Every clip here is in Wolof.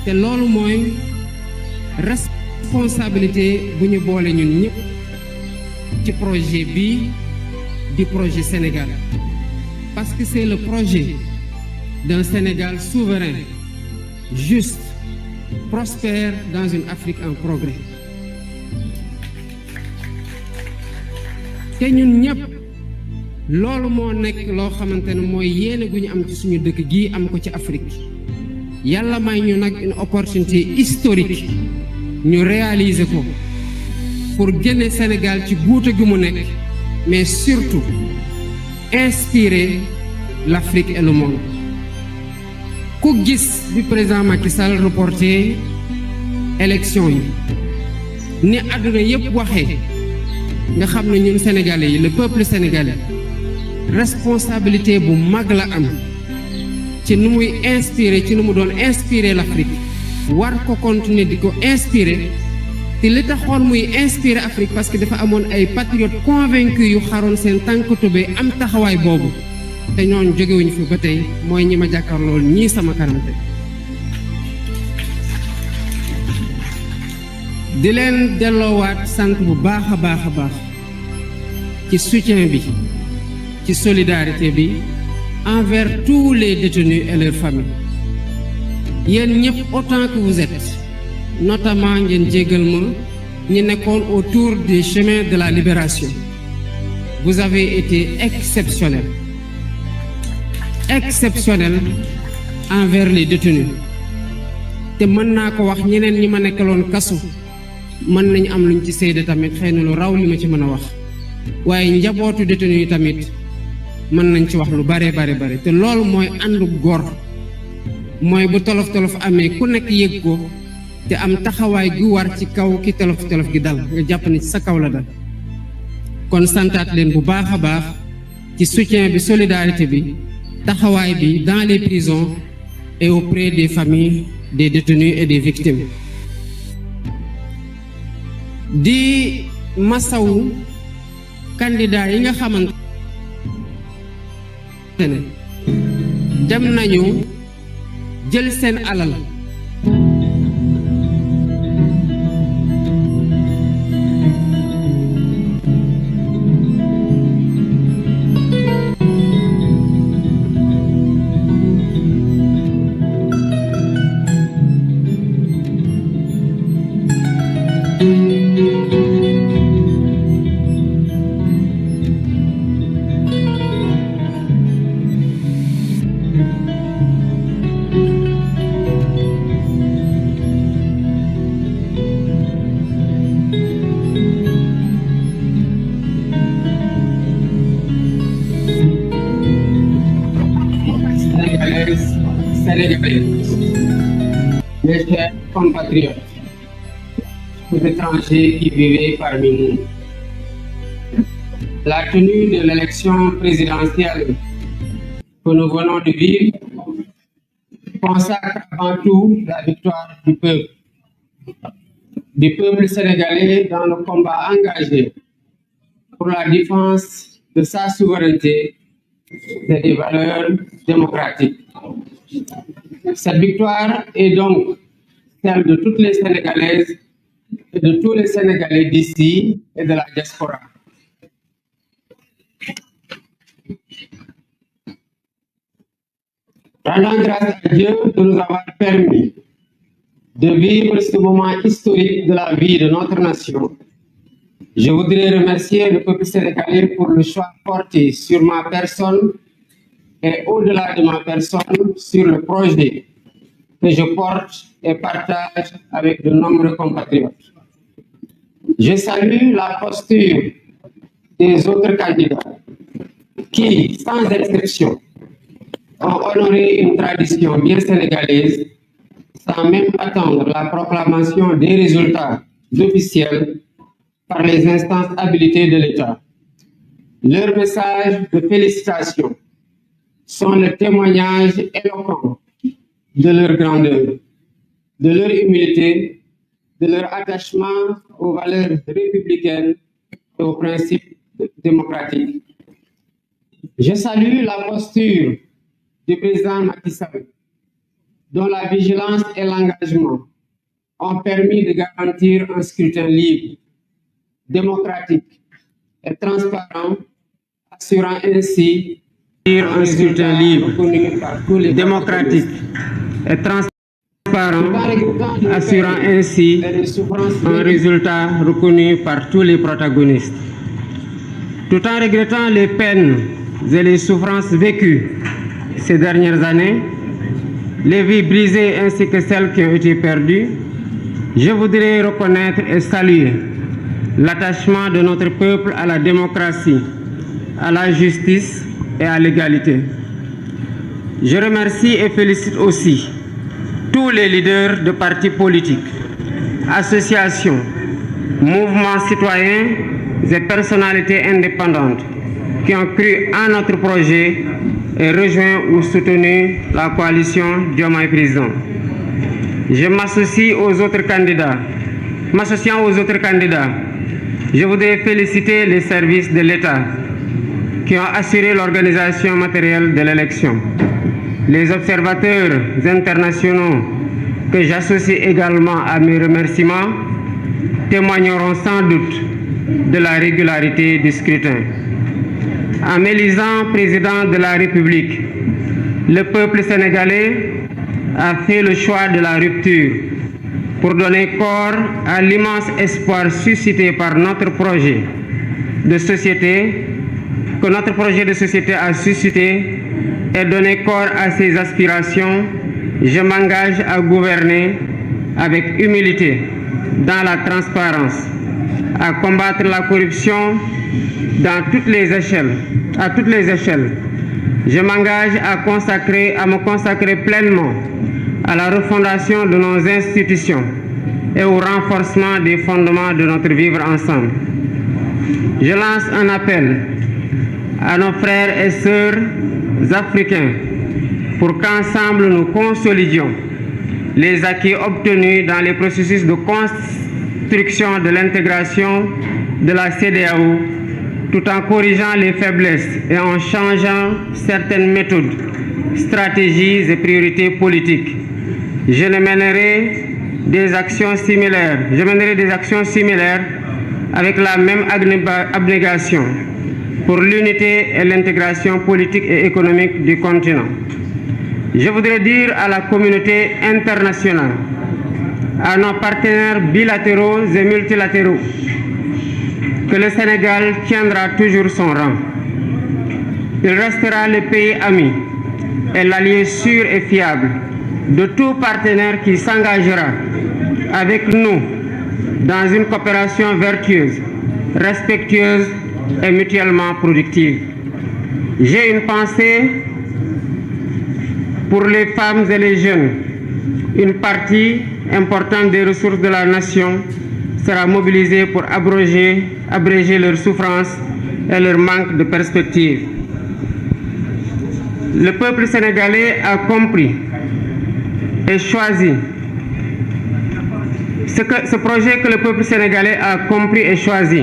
te loolu mooy responsabilité bu ñu boole ñun ñëpp ci projet bii di projet Sénégal parce que c'est le projet d'un Sénégal souverain, juste, prospère dans une Afrique en progrès. te ñun ñëpp loolu moo nekk loo xamante ne mooy yéene gu ñu am ci suñu dëkk gii am ko ci Afrique yàlla may ñu nag une opportunité historique ñu réaliser ko pour génne Sénégal ci guute gi mu nekk mais surtout inspirer l'Afrique et le monde. ku gis bi président Macky Sall reporté élection yi ni àdduna yépp waxee nga xam ne ñun sénégalais yi le peuple sénégalais responsabilité bu mag la am ci nu muy inspirer ci nu mu doon inspirer l'Afrique war ko continuer di ko inspirer te li taxoon muy inspirer Afrique parce que dafa amoon ay patriotes convaincus yu xaroon seen tànk tubéy am taxawaay boobu te ñooñu jógewuñu fi ba tey mooy ñi ma jàkkaarlool ñii sama kanamte di leen delloowaat sant bu baax a baax a baax ci soutien bi ci solidarité bi envers tous les détenus et leurs familles yéen ñëpp autant que vous êtes notamment ngeen jéggal ma ñi nekkoon autour des chemins de la libération vous avez été exceptionnels envers les détenus te mën naa ko wax ñeneen ñi ma nekkaloon kasu mën nañu am luñ ci seede tamit xëy na lu raw li ma ci mën a wax waaye njabootu détenu yi tamit mën nañ ci wax lu bare te loolu mooy àndu góor mooy bu tolof-tolof amee ku nekk yëg ko te am taxawaay gu war ci kaw ki tolof-tolof gi dal nga jàpp ne ci sa kaw la dal kon santaat leen bu baax a baax ci soutien bi solidarité bi taxawaay bi dans les prisons et auprès des familles des détenus et des victimes di masawu candidat yi nga xamante ne dem nañu jël seen alal Sénégalais, mes chers compatriotes, aux étrangers qui vivaient parmi nous. La tenue de l'élection présidentielle que nous venons de vivre consacre avant tout la victoire du peuple sénégalais dans le combat engagé pour la défense de sa souveraineté et des valeurs démocratiques. Cette victoire est donc celle de toutes les Sénégalaises et de tous les Sénégalais d'ici et de la diaspora. Rendons grâce à Dieu de nous avoir permis de vivre ce moment historique de la vie de notre nation. Je voudrais remercier le peuple sénégalais pour le choix porté sur ma personne et au-delà de ma personne sur le projet que je porte et partage avec de nombreux compatriotes. Je salue la posture des autres candidats qui, sans exception, ont honoré une tradition bien sénégalaise sans même attendre la proclamation des résultats officiels par les instances habilitées de l'État. Leurs messages de félicitations sont le témoignage éloquent de leur grandeur, de leur humilité, de leur attachement aux valeurs républicaines et aux principes démocratiques. Je salue la posture du président Macky Sall dont la vigilance et l'engagement ont permis de garantir un scrutin libre, démocratique et transparent, assurant ainsi un scrutin libre, démocratique et transparent, assurant ainsi un résultat reconnu par tous les protagonistes. Tout en regrettant les peines et les souffrances vécues ces dernières années, les vies brisées ainsi que celles qui ont été perdues, je voudrais reconnaître et saluer l'attachement de notre peuple à la démocratie, à la justice et à l'égalité. Je remercie et félicite aussi tous les leaders de partis politiques, associations, mouvements citoyens et personnalités indépendantes qui ont cru en notre projet et rejoint ou soutenu la coalition Diomaye Président. Je m'associe aux autres candidats. M'associant aux autres candidats, je voudrais féliciter les services de l'État qui ont assuré l'organisation matérielle de l'élection. Les observateurs internationaux que j'associe également à mes remerciements témoigneront sans doute de la régularité du scrutin. En m'élisant président de la République, le peuple sénégalais a fait le choix de la rupture pour donner corps à l'immense espoir suscité par notre projet de société, que notre projet de société a suscité, et donner corps à ses aspirations. Je m'engage à gouverner avec humilité, dans la transparence, à combattre la corruption dans toutes les échelles, à toutes les échelles. Je m'engage à me consacrer pleinement à la refondation de nos institutions et au renforcement des fondements de notre vivre ensemble. Je lance un appel à nos frères et sœurs africains pour qu'ensemble nous consolidions les acquis obtenus dans les processus de construction de l'intégration de la CEDEAO, tout en corrigeant les faiblesses et en changeant certaines méthodes, stratégies et priorités politiques. Je mènerai des actions similaires avec la même abnégation pour l'unité et l'intégration politique et économique du continent. Je voudrais dire à la communauté internationale, à nos partenaires bilatéraux et multilatéraux, que le Sénégal tiendra toujours son rang. Il restera le pays ami et l'allié sûr et fiable de tout partenaire qui s'engagera avec nous dans une coopération vertueuse, respectueuse et mutuellement productive. J'ai une pensée pour les femmes et les jeunes. Une partie importante des ressources de la nation sera mobilisée pour abréger leurs souffrances et leur manque de perspective. Le peuple sénégalais a compris et choisi. Ce projet que le peuple sénégalais a compris et choisi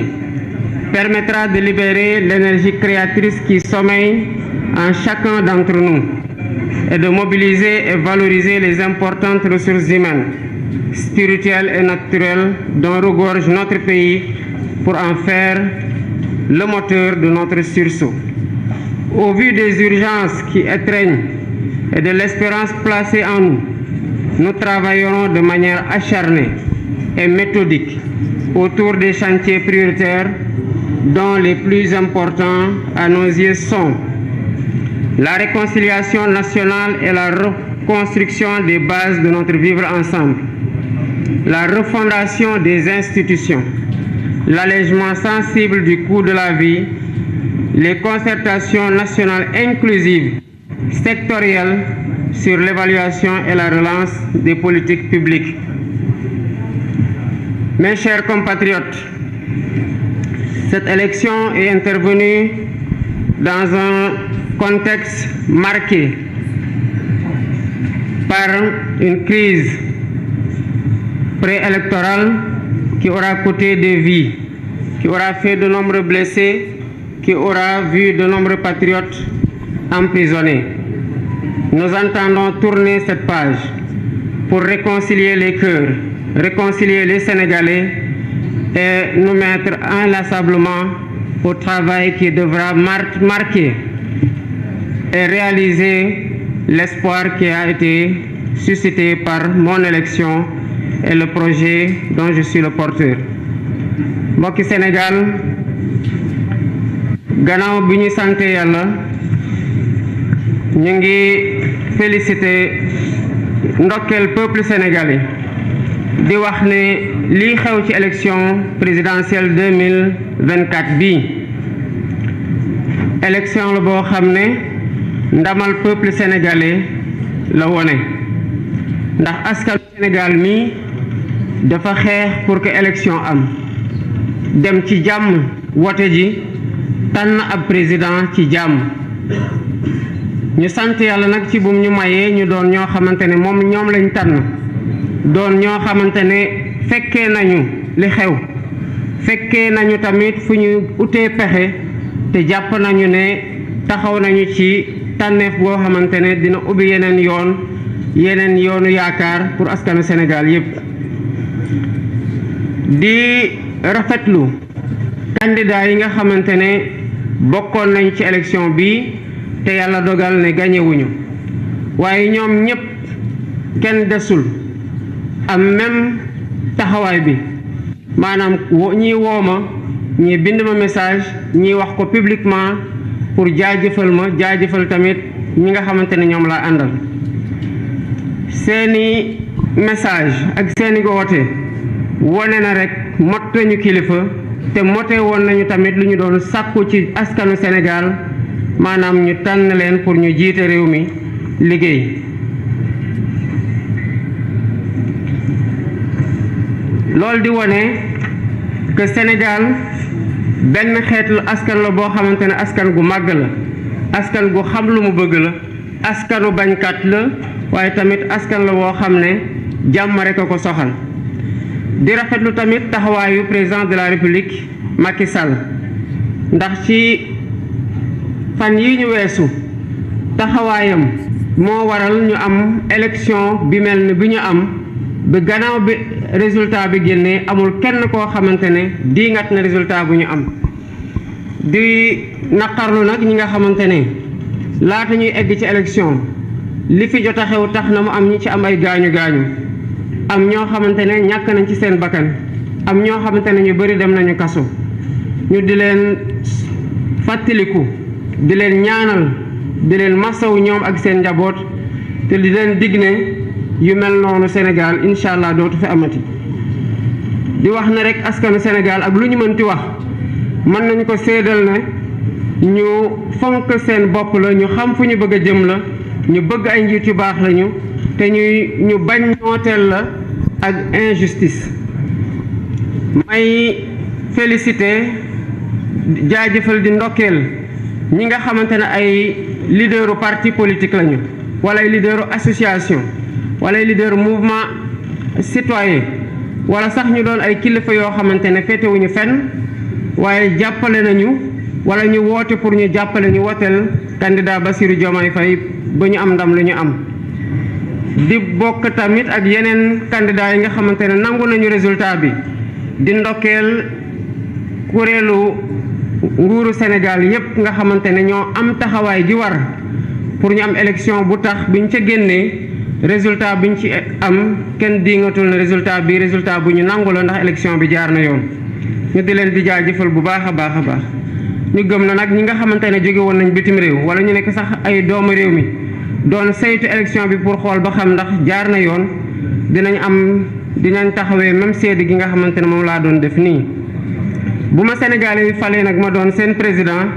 permettra de libérer l'énergie créatrice qui sommeille en chacun d'entre nous et de mobiliser et valoriser les importantes ressources humaines, spirituelles et naturelles dont regorge notre pays pour en faire le moteur de notre sursaut. Au vu des urgences qui étreignent et de l'espérance placée en nous, nous travaillerons de manière acharnée et méthodique autour des chantiers prioritaires dont les plus importants à nos yeux sont la réconciliation nationale et la reconstruction des bases de notre vivre ensemble, la refondation des institutions, l'allègement sensible du coût de la vie, les concertations nationales inclusives, sectorielles sur l'évaluation et la relance des politiques publiques. Mes chers compatriotes, cette élection est intervenue dans un contexte marqué par une crise préélectorale qui aura coûté des vies, qui aura fait de nombreux blessés, qui aura vu de nombreux patriotes emprisonnés. Nous entendons tourner cette page pour réconcilier les cœurs, réconcilier les Sénégalais et nous mettre inlassablement au travail qui devra marquer et réaliser l'espoir qui a été suscité par mon élection et le projet dont je suis le porteur. Mbokki Sénégal gannaaw bi ñu sant Yàlla ñu ngi féliciter ndokkeel peuple sénégalais di wax ne lii xew ci élection présidentielle 2024 bii élection la boo xam ne ndamal peuple sénégalais la wone ndax askanu Sénégal mi dafa xeex pour que élection am dem ci jàmm wote ji tànn ab président ci jàmm ñu sant Yàlla nag ci bum ñu mayee ñu doon ñoo xamante ne ñoom lañ tànn doon ñoo xamante ne fekkee nañu li xew fekkee nañu tamit fu ñu utee pexe te jàpp nañu ne taxaw nañu ci tànneef boo xamante ne dina ubbi yeneen yoonu yaakaar pour askanu Sénégal yépp di rafetlu candidat yi nga xamante ne bokkoon nañ ci élection bi te Yàlla dogal ne gañewuñu waaye ñoom ñépp kenn desul am même taxawaay bi maanaam ñii wooma ñii bind ma message ñii wax ko publiquement pour jaajëfal tamit ñi nga xamante ne ñoom laa àndal seeni message ak seeni woote wone na rek mot nañu kilifa te mote woon nañu tamit lu ñu doon sàkku ci askanu Sénégal maanaam ñu tànn leen pour ñu jiite réew mi liggéey loolu di wone que Sénégal benn xeetu askan la boo xamante ne askan gu màgg la askan gu xam lu mu bëgg la askanu bañkat la waaye tamit askan la woo xam ne jàmm rek a ko soxal di rafetlu tamit taxawaayu président de la République Macky Sall ndax ci fan yi ñu weesu taxawaayam moo waral ñu am élection bi mel ni bi ñu am ba gannaaw bi résultat bi génnee amul kenn koo xamante ne diingat na résultat bu ñu am di naqarlu nag ñi nga xamante ne laata ñuy egg ci élection li fi jot a xew tax na mu am ñi ci am ay gaañu am ñoo xamante ne ñàkk nañ ci seen bakkan am ñoo xamante ne ñu bari dem nañu kaso ñu di leen fàttaliku di leen ñaanal di leen masaw ñoom ak seen njaboot te di leen dig ne yu mel noonu Sénégal incha allah dootu fi amati di wax ne rek askanu Sénégal ak lu ñu mënti wax mën nañu ko séedal ne ñu fonk seen bopp la ñu xam fu ñu bëgg a jëm la ñu bëgg ay njiit yu baax lañu te ñu bañ nooteel la ak injustice may féliciter jaajëfal di ndokkeel ñi nga xamante ne ay leaderu parti politique lañu wala ay leaderu association wala ay leaderu mouvement citoyen wala sax ñu doon ay kilifa yoo xamante ne féetewuñu fenn waaye jàppale nañu wala ñu woote pour ñu jàppale ñu woteel candidat Bassirou Diomaye Faye ba ñu am ndam lu ñu am di bokk tamit ak yeneen candidat yi nga xamante ne nangu nañu résultat bi di ndokkeel kuréelu nguuru Sénégal yépp nga xamante ne ñoo am taxawaay ji war pour ñu am élection bu tax biñ ca génnee résultat biñ ci am kenn diingatul na résultat bu ñu nangu la ndax élection bi jaar na yoon ñu di leen di jaajëfal bu baax a baax a baax ñu gëm na nag ñi nga xamante ne jóge woon nañ bitim réew wala ñu nekk sax ay doomu réew mi doon saytu élection bi pour xool ba xam ndax jaar na yoon dinañ taxawee même seede gi nga xamante ne moom laa doon def nii bu ma Sénégalais yi falee nag ma doon seen président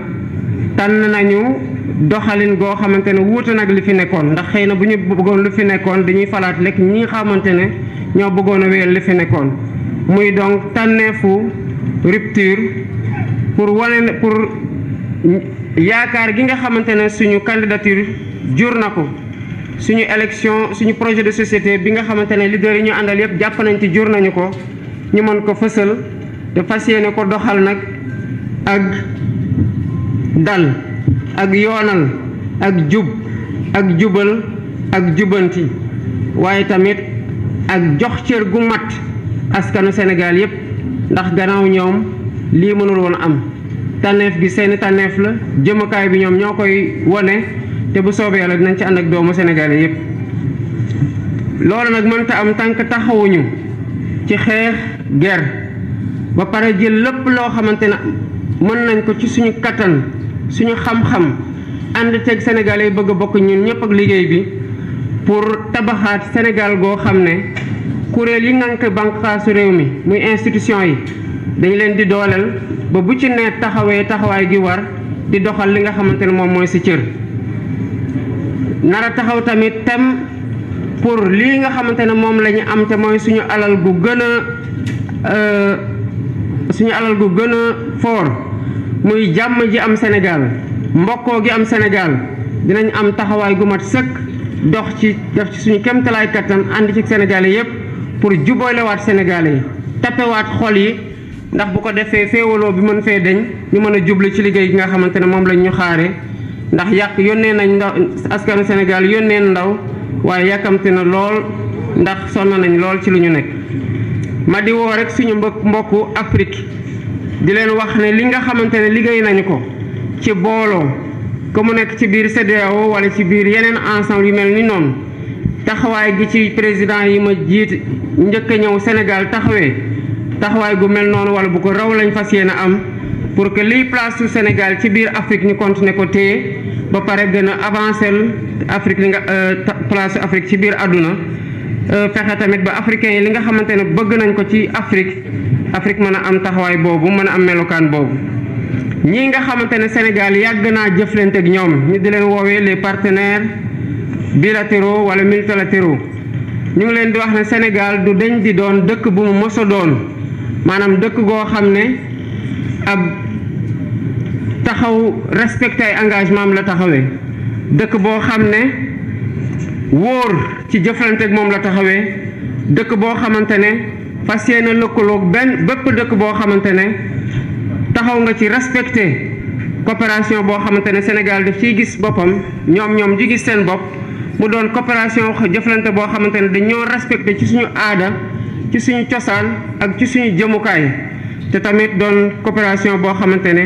tànn nañu doxalin goo xamante ne wuute nag li fi nekkoon ndax xëy na bu ñu bëggoon lu fi nekkoon dañuy falaat lekk ñi nga xamante ne ñoo bëggoon a wéyal li fi nekkoon muy donc tànneefu rupture pour yaakaar gi nga xamante ne suñu candidature jur na ko suñu élection suñu projet de société bi nga xamante ne leader yi ñu àndal yépp jàpp nañ ci jur nañu ko ñu mën ko fësal te fas yéene ko doxal nag ak dal ak yoonal ak jub ak jubal ak jubanti waaye tamit ak jox cër gu mat askanu Sénégal yépp ndax gannaaw ñoom lii mënul woon am tànneef gi seeni tànneef la jëmukaay bi ñoom ñoo koy wone te bu soobee Yàlla dinañ ci ànd ak doomu Sénégalais yépp loolu nag mënta am tànk taxawuñu ci xeex guerre ba pare jël lépp loo xamante ne mën nañ ko ci suñu kattan suñu xam-xam ànd teeg Sénégalais yi bëgg a bokk ñun ñëpp ak liggéey bi pour tabaxaat Sénégal goo xam ne kuréel yi ngànk bànqaasu réew mi muy institution yi dañ leen di dooleel ba bu ci ne taxawee taxawaay gi war di doxal li nga xamante ne moom mooy si cër nara taxaw tamit tem pour lii nga xamante ne moom la ñu am te mooy suñu alal gu gën a fort muy jàmm ji am Sénégal mbokkoo gi am Sénégal dinañ am taxawaay gu mat sëkk dox ci def ci suñu kéemtalaay kattan ànd ci Sénégalais yépp pour juboolewaat Sénégalais yi tappewaat xol yi ndax bu ko defee féewaloo bi mën fee deñ ñu mën a jublu ci liggéey gi nga xamante ne moom lañ ñu xaare ndax yónnee nañ ndaw askanu Sénégal yónnee ndaw waaye yàkkamte na lool ndax sonn nañ lool ci lu ñu nekk ma di woo rek suñu mbokku Afrique di leen wax ne li nga xamante ne liggéey nañu ko ci booloo ko mu nekk ci biir CEDEAO wala ci biir yeneen ensemble yu mel ni noonu taxawaay gi ci président yi ma jiit njëkk a ñëw Sénégal taxawaay gu mel noonu wala bu ko raw lañ fas yéene am pour que liy place su Sénégal ci biir Afrique ñu continuer ko téye ba pare gën a avancer Afrique li nga place Afrique ci biir àdduna fexe tamit ba africains yi li nga xamante ne bëgg nañ ko ci Afrique mën a am taxawaay boobu mën a am melokaan boobu ñii nga xamante ne Sénégal yàgg naa jëflante ak ñoom ñu di leen woowee les partenaires bilatéraux wala multilatéraux ñu ngi leen di wax ne Sénégal du deñ di doon dëkk bu mu mos a doon maanaam dëkk goo xam ne ab taxaw respecté ay engagement am la taxawee dëkk boo xam ne wóor ci jëflante ak moom la taxawee dëkk boo xamante ne fas yéene lëkkaloog bépp dëkk boo xamante ne taxaw nga ci respecté coopération boo xamante ne Sénégal daf ciy gis boppam ñoom ji gis seen bopp mu doon coopération jëflante boo xamante ne dañoo respecté ci suñu aada ci suñu cosaan ak ci suñu jëmukaay te tamit doon coopération boo xamante ne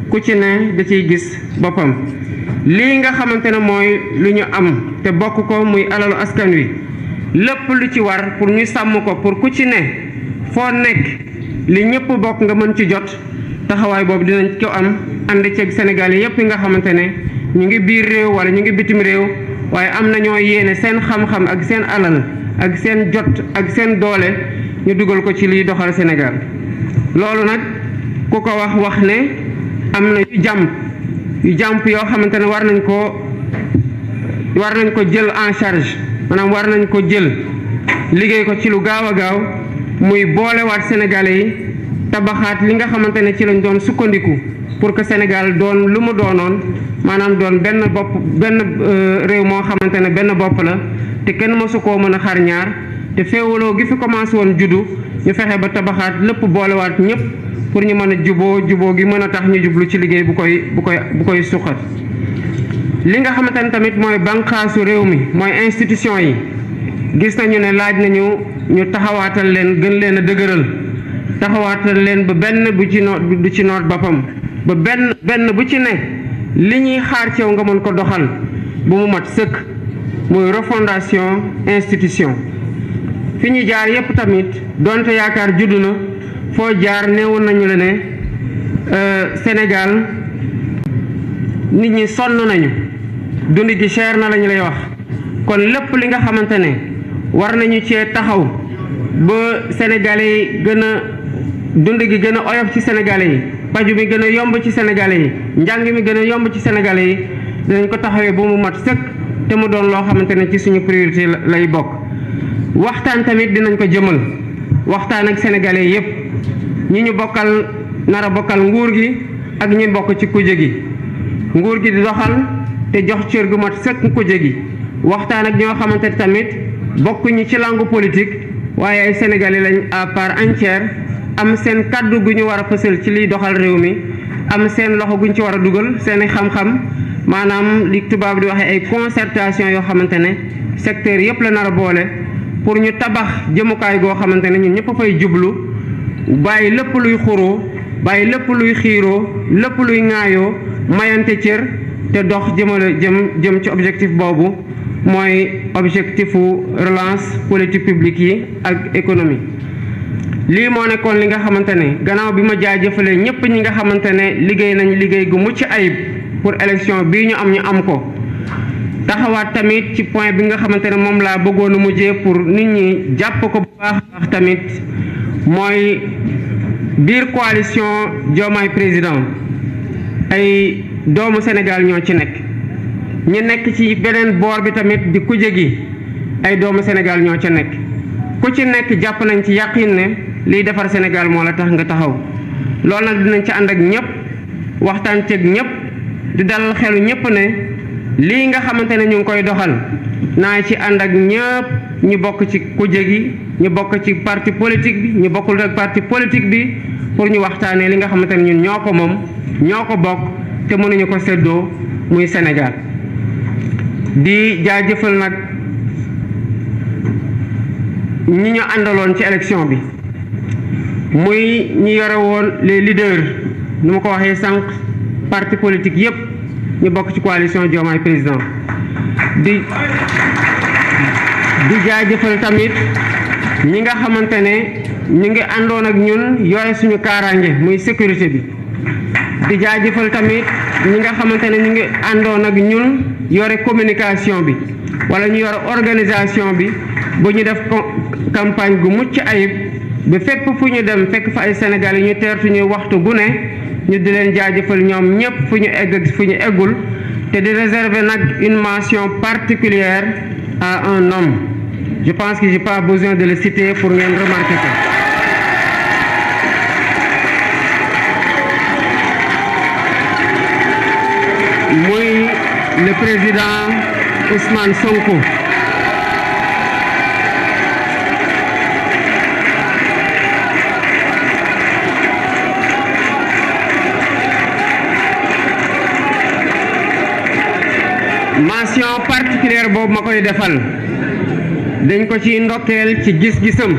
ku ci ne da ciy gis boppam lii nga xamante ne mooy lu ñu am te bokk ko muy alalu askan wi lépp lu ci war pour ñu sàmm ko pour ku ci ne foo nekk li ñëpp bokk nga mën ci jot taxawaay boobu dinañ ko am ànd ceeg Sénégal yépp yi nga xamante ne ñu ngi biir réew wala ñu ngi bitim réew waaye am na ñoo yéene seen xam-xam ak seen alal ak seen jot ak seen doole ñu dugal ko ci liy doxal Sénégal loolu nag ku ko wax ne am na yu jàmp yoo xamante ne war nañ ko jël en charge maanaam war nañ ko jël liggéey ko ci lu gaaw a gaaw muy boolewaat Sénégalais yi tabaxaat li nga xamante ne ci lañ doon sukkandiku pour que Sénégal doon lu mu doonoon maanaam doon benn réew moo xamante ne benn bopp la te kenn mësu koo mën a xar ñaar te féewaloo gi fi commencé woon juddu ñu fexe ba tabaxaat lépp boolewaat ñëpp pour ñu mën a juboo gi mën a tax ñu jublu ci liggéey bu koy suqat li nga xamante ne tamit mooy bànqaasu réew mi mooy institution yi gis nañu ne laaj nañu ñu taxawaatal leen gën leen a dëgëral taxawaatal leen ba benn bu ci noot boppam ba benn bu ci ne li ñuy xaar ci yow nga mën ko doxal bu mu mat sëkk muy refondation institution fi ñu jaar yépp tamit donte yaakaar juddu na foo jaar neewoon nañu la ne Sénégal nit ñi sonn nañu dund gi cher na lañu lay wax kon lépp li nga xamante ne war nañu cee taxaw ba Sénégalais yi gën a dund gi gën a oyof ci Sénégalais yi paju mi gën a yomb ci Sénégalais yi njàng mi gën a yomb ci Sénégalais yi dinañ ko taxawee ba mu mat sëkk te mu doon loo xamante ne ci suñu priorité lay bokk waxtaan tamit dinañ ko jëmal waxtaan ak Sénégalais yépp ñi ñu nara bokkal nguur gi ak ñi bokk ci kuje gi nguur gi di doxal te jox cër gu mat sëkk kuje gi waxtaan ak ñoo xamante tamit bokkuñu ci langue politique waaye ay Sénégalais lañ à part entière am seen kàddu gu ñu war a fësal ci liy doxal réew mi am seen loxo guñ ci war a dugal seen i xam-xam maanaam li tubaab di waxee ay concertation yoo xamante ne secteur yépp la nar a boole pour ñu tabax jëmukaay goo xamante ne ñun ñëpp fay jublu bàyyi lépp luy xuroo bàyyi lépp luy xiiroo lépp luy ŋaayoo mayante cër te dox jëm ci objectif boobu mooy objectifu relance politique publique yi ak économie. lii moo nekkoon li nga xamante ne gannaaw bi ma jaajëfalee ñëpp ñi nga xamante ne liggéey nañ liggéey gu mucc ayib pour élection bii ñu am ko taxawaat tamit ci point bi nga xamante ne moom laa bëggoon a mujjee pour nit ñi jàpp ko bu baax tamit mooy biir coalition Diomaye président ay doomu Sénégal ñoo ci nekk ñi nekk ci beneen boor bi tamit di kuje gi ay doomu Sénégal ñoo ca nekk ku ci nekk jàpp nañ ci yàqin ne liy defar Sénégal moo la tax nga taxaw loolu nag dinañ ci ànd ak ñëpp waxtaan ceeg ñëpp di dalal xelu ñëpp ne lii nga xamante ne ñu ngi koy doxal naa ci ànd ak ñëpp ñu bokk ci kuje gi ñu bokk ci parti politique bi ñu bokkul ak parti politique bi pour ñu waxtaanee li nga xamante ne ñun ñoo ko moom ñoo ko bokk te mënuñu ko séddoo muy Sénégal di jaajëfal nag ñi ñu àndaloon ci élection bi muy ñi yore woon les leaders nu ma ko waxee sànq parti politique yépp ñu bokk ci coalition Diomaye président di jaajëfal tamit ñi nga xamante ne ñu ngi àndoon ak ñun yore suñu kaaraange muy sécurité bi di jaajëfal tamit ñi nga xamante ne ñu ngi àndoon ak ñun yore communication bi wala ñu yore organisation bi bu ñu def campagne gu mucc ayib ba fépp fu ñu dem fekk fa ay Sénégalais yi ñu teertu ñuy waxtu gu ne ñu di leen jaajëfal ñoom ñëpp fu ñu egg ak fu ñu eggul te di réserver nag une mention particulière à un homme je pense que j'ai pas besoin de le citer pour ngeen remarquer ko muy le président Ousmane Sonko. mention particulière boobu ma koy defal dañ ko ci ndokkeel ci gis-gisam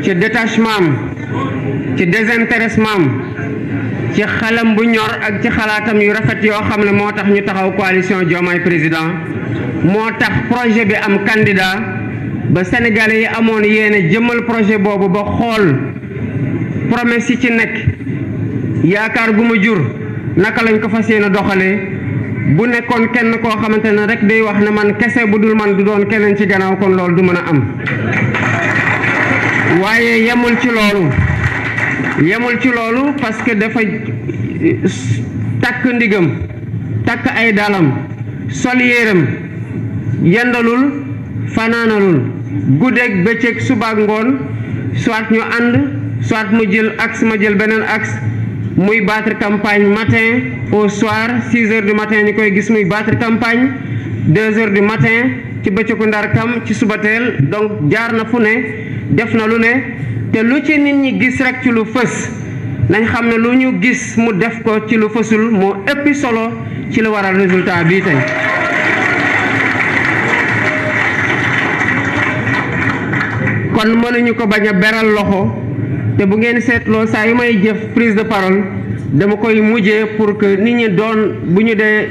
ci détachement am ci désintéressement am ci xalam bu ñor ak ci xalaatam yu rafet yoo xam ne moo tax ñu taxaw coalition Diomaye président moo tax projet bi am candidat ba sénégalais yi amoon yéene jëmmal projet boobu ba xool promesse yi ci nekk yaakaar gu ma jur naka lañ ko fas yéene doxalee bu nekkoon kenn koo xamante ne rek day wax ne man kese bu dul man du doon keneen ci gannaaw kon loolu du mën a am waaye yemul ci loolu parce que dafa takk ndigam takk ay dalam sol yéeram yendalul fanaanalul guddeeg bëccëg subaak ngoon soit ñu ànd soit mu jël axe ma jël beneen axe muy battre campagne matin au soir 6 heures du matin ñu koy gis muy battre campagne 2 heures du matin ci bëccëgu ndar kam ci subateel donc jaar na fu ne def na lu ne te lu ci nit ñi gis rek ci lu fës nañ xam ne lu ñu gis mu def ko ci lu fësul moo ëppi solo ci lu waral résultat bii tey kon mënuñu ko bañ a beral loxo te bu ngeen seetloo saa yu may jëf prise de parole dama koy mujjee pour que nit ñi doon bu ñu dee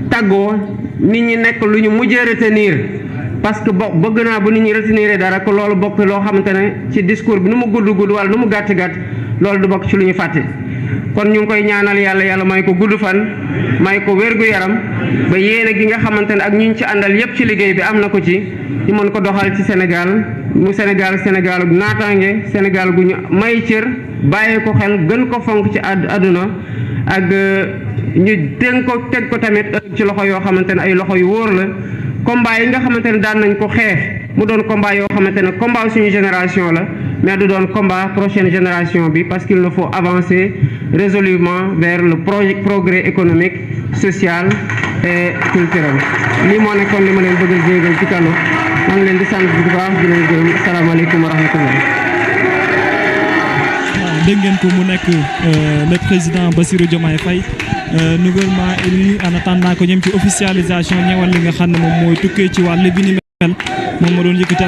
tàggoo nit ñi nekk lu ñu mujjee retenir parce que bëgg naa bu nit ñi retenir dara ko loolu bokk loo xamante ne ci discours bi nu mu gudd wala nu mu gàtt loolu du bokk ci lu ñu fàtte kon ñu ngi koy ñaanal yàlla may ko gudd fan may ko wérgu yaram ba yéene gi nga xamante ne ak ñu ci àndal yépp ci liggéey bi am na ko ci ñu mën ko doxal ci Sénégal mu Sénégal gu naataange Sénégal gu ñu may cër bàyyee ko xel gën ko fonk ci àdduna ak ñu teg ko tamit ci loxo yoo xamante ne ay loxo yu wóor la combat yi nga xamante ne daan nañ ko xeex mu doon combat yoo xamante ne combat suñu génération la mais du doon combat prochaine génération bi parce qu'il nous faut avancer résolument vers le progrès économique social et culturel lii moo nekkoon li ma leen bëgg a jéegal ci kàllu maa ngi leen di sant bu baax di leen gërëm asalaamaaleykum wa rahmatullah. dégg ngeen ko mu nekk le président Bassirou Diomaye Faye nouvellement élu en attendant ko ñëm ci officialisation ñëwal li nga xam ne moom mooy tukkee ci wàll bi ni mel moom ma doon yëkkati